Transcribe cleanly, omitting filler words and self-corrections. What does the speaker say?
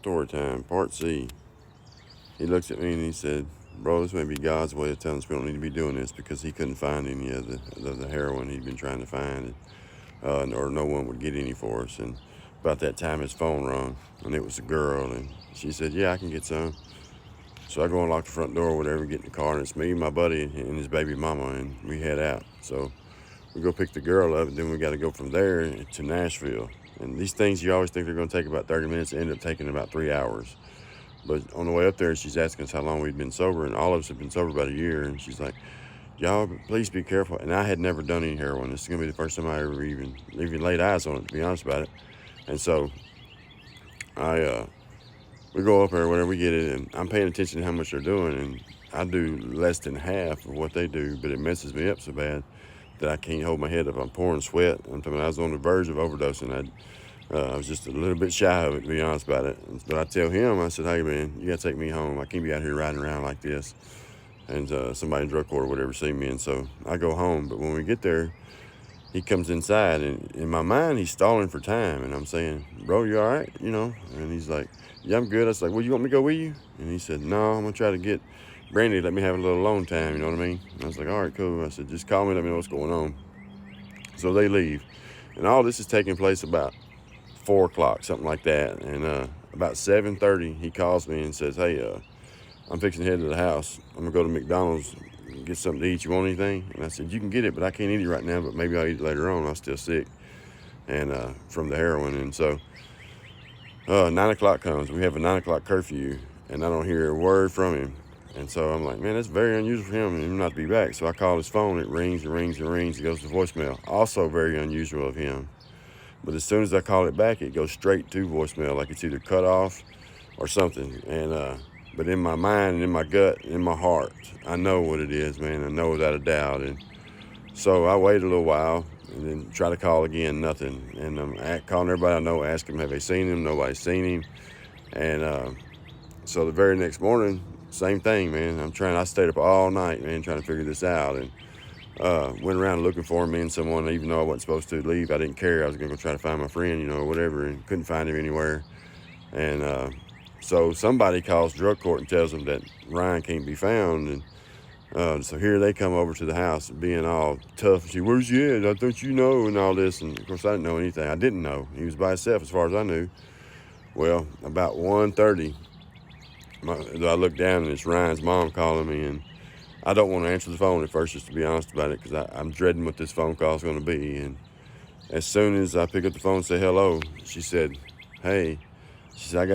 Storytime, Part C. He looks at me and he said, "Bro, this may be God's way of telling us we don't need to be doing this," because he couldn't find any of the heroin he'd been trying to find, or no one would get any for us. And about that time, his phone rung, and it was a girl, and she said, "Yeah, I can get some." So I go and lock the front door or whatever, get in the car, and it's me, my buddy, and his baby mama, and we head out. So we go pick the girl up, and then we got to go from there to Nashville. And these things, you always think they're going to take about 30 minutes, end up taking about 3 hours. But on the way up there, she's asking us how long we'd been sober, and all of us have been sober about a year. And she's like, "Y'all, please be careful." And I had never done any heroin. This is going to be the first time I ever even laid eyes on it, to be honest about it. And so we go up there, whatever, we get it, and I'm paying attention to how much they're doing. And I do less than half of what they do, but it messes me up so bad that I can't hold my head up. I'm pouring sweat. I was on the verge of overdosing. I was just a little bit shy of it, to be honest about it. But I tell him, I said, "Hey, man, you got to take me home. I can't be out here riding around like this." And somebody in drug court or whatever see me. And so I go home. But when we get there, he comes inside. And in my mind, he's stalling for time. And I'm saying, "Bro, you all right?" And he's like, "Yeah, I'm good." I was like, "Well, you want me to go with you?" And he said, "No, I'm going to try to get Brandy to let me have a little alone time." You know what I mean? And I was like, "All right, cool." I said, "Just call me, let me know what's going on." So they leave. And all this is taking place about 4 o'clock, something like that. And about 7:30, he calls me and says, "Hey, I'm fixing to head to the house. I'm going to go to McDonald's and get something to eat. You want anything?" And I said, "You can get it, but I can't eat it right now, but maybe I'll eat it later on. I'm still sick and from the heroin." And so 9 o'clock comes. We have a 9 o'clock curfew, and I don't hear a word from him. And so I'm like, "Man, that's very unusual for him not to be back." So I call his phone. It rings and rings and rings. It goes to voicemail. Also very unusual of him. But as soon as I call it back, it goes straight to voicemail, like it's either cut off or something. And but in my mind, in my gut, in my heart, I know what it is, man. I know without a doubt. And so I wait a little while and then try to call again, nothing. And I'm calling everybody I know, asking them, have they seen him? Nobody's seen him. And so the very next morning, same thing, man. I stayed up all night, man, trying to figure this out. And went around looking for me and someone, even though I wasn't supposed to leave. I didn't care. I was going to go try to find my friend, or whatever, and couldn't find him anywhere. And so somebody calls drug court and tells them that Ryan can't be found. And so here they come over to the house being all tough. And she, "Where's he at? I thought you know," and all this. And of course, I didn't know anything. I didn't know. He was by himself as far as I knew. Well, about 1:30, I look down and it's Ryan's mom calling me, and I don't want to answer the phone at first, just to be honest about it, because I'm dreading what this phone call is going to be. And as soon as I pick up the phone and say hello, she said, "Hey," she said, "I got